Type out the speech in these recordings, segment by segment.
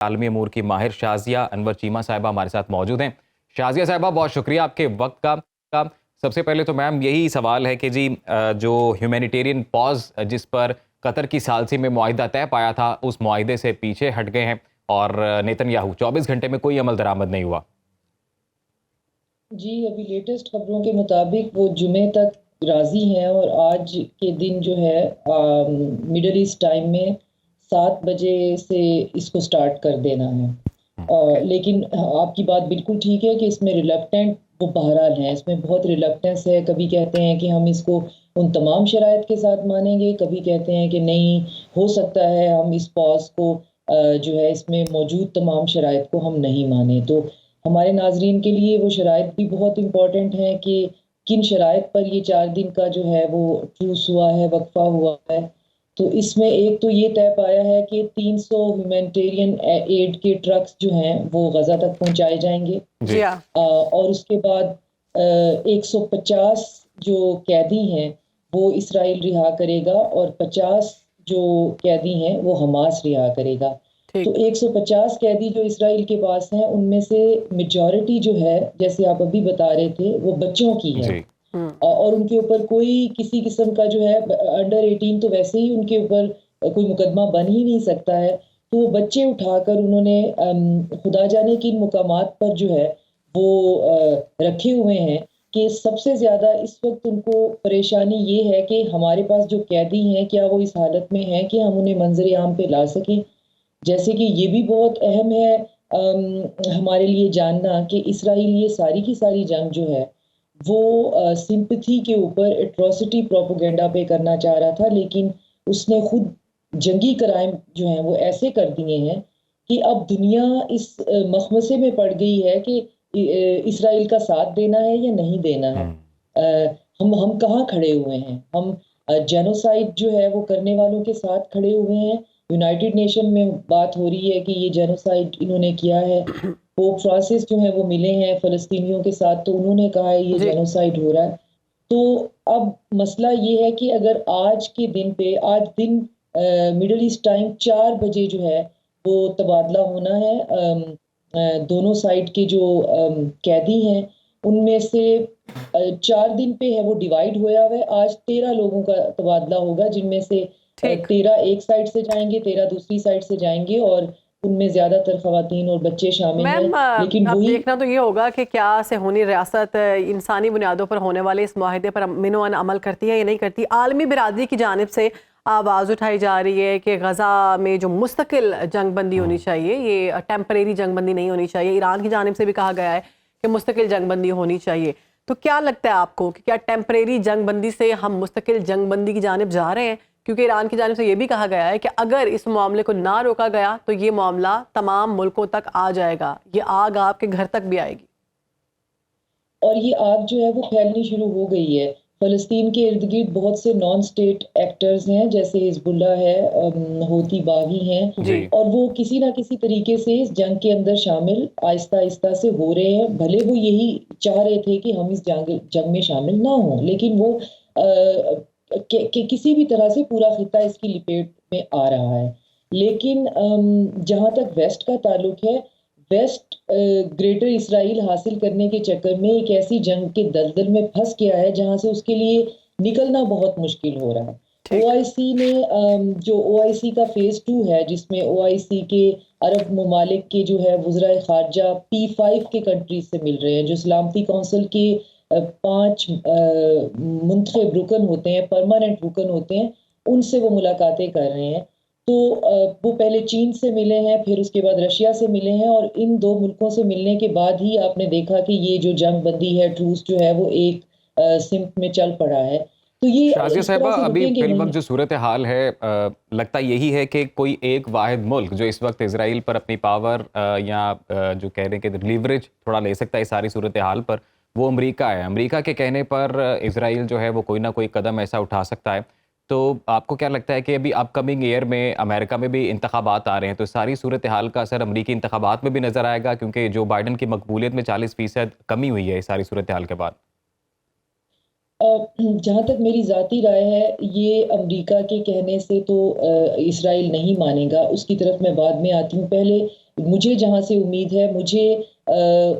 आलमी अमूर की माहिर शाजिया अनवर चीमा साहिबा हमारे साथ मौजूद हैं। शाजिया साहिबा, बहुत शुक्रिया आपके वक्त का। सबसे पहले तो मैम यही सवाल है कि जी जो ह्यूमैनिटेरियन पॉज जिस पर कतर की सालसी में मुआहिदा तय पाया था, उस मुआहिदे से पीछे हट गए हैं और नेतन्याहू 24 घंटे में कोई अमल दरामद नहीं हुआ। जी, अभी लेटेस्ट खबरों के मुताबिक वो जुमे तक राजी हैं और आज के दिन जो है मिडल ईस्ट टाइम में 7 बजे से इसको स्टार्ट कर देना है। लेकिन आपकी बात बिल्कुल ठीक है कि इसमें रिलक्टेंट वो बहरहाल हैं, इसमें बहुत रिलक्टेंस है। कभी कहते हैं कि हम इसको उन तमाम शराइत के साथ मानेंगे, कभी कहते हैं कि नहीं, हो सकता है हम इस पॉज को जो है इसमें मौजूद तमाम शराइत को हम नहीं माने। तो हमारे नाजरीन के लिए वो शराइत भी बहुत इम्पॉर्टेंट हैं कि किन शराइत पर ये 4 दिन का जो है वो ट्रूस हुआ है, वक्फा हुआ है। तो इसमें एक तो ये तय पाया है कि 300 ह्यूमैनिटेरियन एड के ट्रक्स जो हैं वो गज़ा तक पहुंचाए जाएंगे। जी हाँ। और उसके बाद 150 जो कैदी हैं वो इसराइल रिहा करेगा और 50 जो कैदी हैं वो हमास रिहा करेगा। तो 150 कैदी जो इसराइल के पास हैं उनमें से मेजॉरिटी जो है, जैसे आप अभी बता रहे थे, वो बच्चों की है। और उनके ऊपर कोई किसी किस्म का जो है अंडर 18 तो वैसे ही उनके ऊपर कोई मुकदमा बन ही नहीं सकता है। तो वो बच्चे उठाकर उन्होंने खुदा जाने किन मुकामात पर जो है वो रखे हुए हैं कि सबसे ज़्यादा इस वक्त उनको परेशानी ये है कि हमारे पास जो कैदी हैं क्या वो इस हालत में हैं कि हम उन्हें मंजर आम पे ला सकें। जैसे कि ये भी बहुत अहम है हमारे लिए जानना कि इसराइल ये सारी की सारी जंग जो है वो सिंपैथी के ऊपर एट्रोसिटी प्रोपेगेंडा पे करना चाह रहा था, लेकिन उसने खुद जंगी क्राइम जो हैं वो ऐसे कर दिए हैं कि अब दुनिया इस मखमसे में पड़ गई है कि इसराइल का साथ देना है या नहीं देना है। हम कहाँ खड़े हुए हैं? हम जेनोसाइड जो है वो करने वालों के साथ खड़े हुए हैं। यूनाइटेड नेशन में बात हो रही है कि ये जेनोसाइड इन्होंने किया है। पोप फ्रांसिस जो है वो मिले हैं फ़लस्तीनियों के साथ, तो उन्होंने कहा है ये जेनोसाइड हो रहा है। तो अब मसला ये है कि अगर आज के दिन पे आज दिन मिडल ईस्ट टाइम 4 बजे जो है वो तबादला होना है। दोनों साइड के जो कैदी हैं उनमें से 4 दिन पे है वो डिवाइड हुआ है। आज 13 लोगों का तबादला होगा, जिनमें से 13 एक साइड से जाएंगे, 13 दूसरी साइड से जाएंगे और उनमें ज्यादातर खवातीन और बच्चे शामिल हैं। लेकिन अब वही देखना तो ये होगा कि क्या सेहूनी रियासत इंसानी बुनियादों पर होने वाले इस मुआहिदे पर मिनोअन अमल करती है या नहीं करती। आलमी बिरादरी की जानिब से आवाज़ उठाई जा रही है कि गज़ा में जो मुस्तकिल जंगबंदी होनी चाहिए, ये टेम्परेरी जंगबंदी नहीं होनी चाहिए। ईरान की जानिब से भी कहा गया है कि मुस्तकिल जंगबंदी होनी चाहिए। तो क्या लगता है आपको कि क्या टेम्परेरी जंगबंदी से हम मुस्तकिल जंगबंदी की जानिब जा रहे हैं? क्योंकि ईरान की जानिब से ये भी कहा गया है कि अगर इस मामले को ना रोका गया तो ये मामला तमाम मुल्कों तक आ जाएगा, ये आग आपके घर तक भी आएगी। और ये आग जो है वो फैलनी शुरू हो गई है। फ़लस्तीन के इर्द गिर्द बहुत से नॉन स्टेट एक्टर्स हैं, जैसे हिजबुल्लाह है, हूती बागी हैं, और वो किसी ना किसी तरीके से इस जंग के अंदर शामिल आहिस्ता आहिस्ता से हो रहे हैं। भले वो यही चाह रहे थे कि हम इस जंग में शामिल ना हों, लेकिन वो कि किसी भी तरह से पूरा खिता इसकी लिपेट में आ रहा है। लेकिन जहाँ तक वेस्ट का ताल्लुक है, वेस्ट ग्रेटर इसराइल हासिल करने के चक्कर में एक ऐसी जंग के दलदल में फंस गया है जहाँ से उसके लिए निकलना बहुत मुश्किल हो रहा है। ओआईसी ने जो ओआईसी का फेज़ 2 है, जिसमें ओआईसी के अरब ममालिक के जो है वज़राए ख़ारजा P5 के कंट्रीज से मिल रहे हैं, जो सलामती कौंसिल के 5 मुंतखब रुकन होते हैं, परमानेंट रुकन होते हैं, उनसे वो मुलाकातें कर रहे हैं। तो वो पहले चीन से मिले हैं, फिर उसके बाद रशिया से मिले हैं, और इन 2 मुल्कों से मिलने के बाद ही आपने देखा कि ये जो जंग बंदी है, ट्रूस जो है वो एक सिमत में चल पड़ा है। तो ये शाजिया साहिबा, अभी फिलवक्त जो सूरत हाल है, लगता यही है कि कोई एक वाहिद मुल्क जो इस वक्त इजराइल पर अपनी पावर या जो कह रहे हैं कि लीवरेज थोड़ा ले सकता है इस सारी सूरत हाल पर, वो अमेरिका है। अमेरिका के कहने पर इजराइल जो है वो कोई ना कोई कदम ऐसा उठा सकता है। तो आपको क्या लगता है कि अभी अपकमिंग ईयर में अमेरिका में भी इंतखाबात आ रहे हैं, तो सारी सूरत हाल का असर अमरीकी इंतखाबात में भी नज़र आएगा? क्योंकि जो बाइडन की मकबूलियत में 40% कमी हुई है इस सारी सूरत हाल के बाद। जहाँ तक मेरी ज़ाती राय है, ये अमेरिका के कहने से तो इसराइल नहीं मानेगा। उसकी तरफ मैं बाद में आती हूँ। पहले मुझे जहाँ से उम्मीद है, मुझे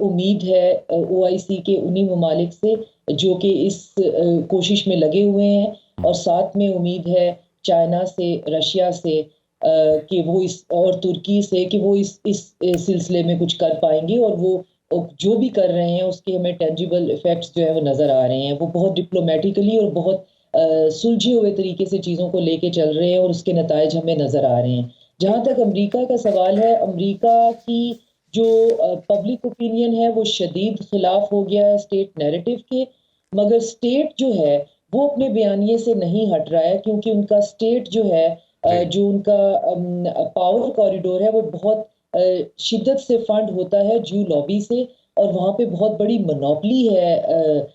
उम्मीद है OIC के उन्हीं ममालिक से जो कि इस कोशिश में लगे हुए हैं, और साथ में उम्मीद है चाइना से, रशिया से कि वो इस, और तुर्की से कि वो इस सिलसिले में कुछ कर पाएंगे, और वो जो भी कर रहे हैं उसके हमें टेंजिबल इफेक्ट्स जो है वो नज़र आ रहे हैं। वो बहुत डिप्लोमेटिकली और बहुत सुलझे हुए तरीके से चीज़ों को लेके चल रहे हैं, और उसके नतायज हमें नज़र आ रहे हैं। जहाँ तक अमेरिका का सवाल है, अमेरिका की जो पब्लिक ओपिनियन है वो शदीद खिलाफ हो गया है स्टेट नैरेटिव के, मगर स्टेट जो है वो अपने बयानिए से नहीं हट रहा है, क्योंकि उनका स्टेट जो है जो उनका पावर कॉरिडोर है वो बहुत शिद्दत से फंड होता है जू लॉबी से, और वहाँ पे बहुत बड़ी मोनोपली है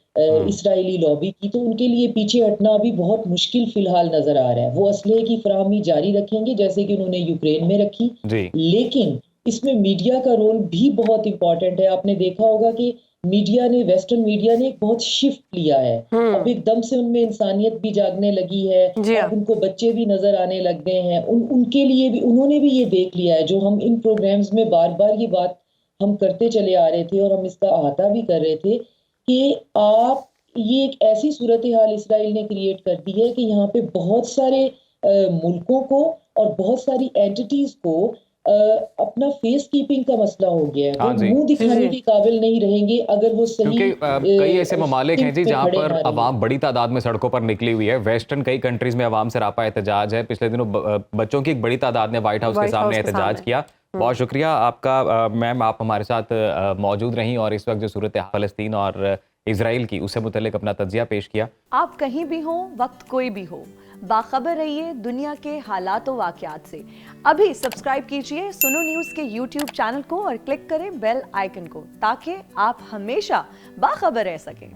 इसराइली लॉबी की, तो उनके लिए पीछे हटना अभी बहुत मुश्किल फिलहाल नजर आ रहा है। वो असलहे की फराहमी जारी रखेंगे जैसे कि उन्होंने यूक्रेन में रखी, लेकिन इसमें मीडिया का रोल भी बहुत इंपॉर्टेंट है। आपने देखा होगा कि मीडिया ने, वेस्टर्न मीडिया ने एक बहुत शिफ्ट लिया है, अब एकदम से उनमें इंसानियत भी जागने लगी है, अब उनको बच्चे भी नजर आने लग गए हैं, उनके लिए भी, उन्होंने भी ये देख लिया है जो हम इन प्रोग्राम्स में बार बार ये बात हम करते चले आ रहे थे, और हम इसका अहाता भी कर रहे थे कि आप, ये एक ऐसी सूरत हाल इसराइल ने क्रिएट कर दी है कि यहाँ पे बहुत सारे मुल्कों को और बहुत सारी एंटिटीज को अपना फेस कीपिंग का मसला हो गया है। वो मुंह दिखाने के काबिल नहीं रहेंगे अगर वो सही, क्योंकि कई ऐसे ममालिक हैं जी जहां पर अवाम बड़ी तादाद में सड़कों पर निकली हुई है। वेस्टर्न कई कंट्रीज में अवाम सरापा एहतजाज है। पिछले दिनों बच्चों की एक बड़ी तादाद ने व्हाइट हाउस के सामने एहतजाज किया। बहुत शुक्रिया आपका मैम, आप हमारे साथ मौजूद रहीं और इस वक्त जो सूरत फ़लस्तीन और इजराइल की उससे मुतल्लिक अपना तज्जिया पेश किया। आप कहीं भी हो, वक्त कोई भी हो, बाखबर रहिए दुनिया के हालात व वाक़यात से। अभी सब्सक्राइब कीजिए सुनो न्यूज़ के YouTube चैनल को और क्लिक करें बेल आइकन को, ताकि आप हमेशा बाखबर रह सकें।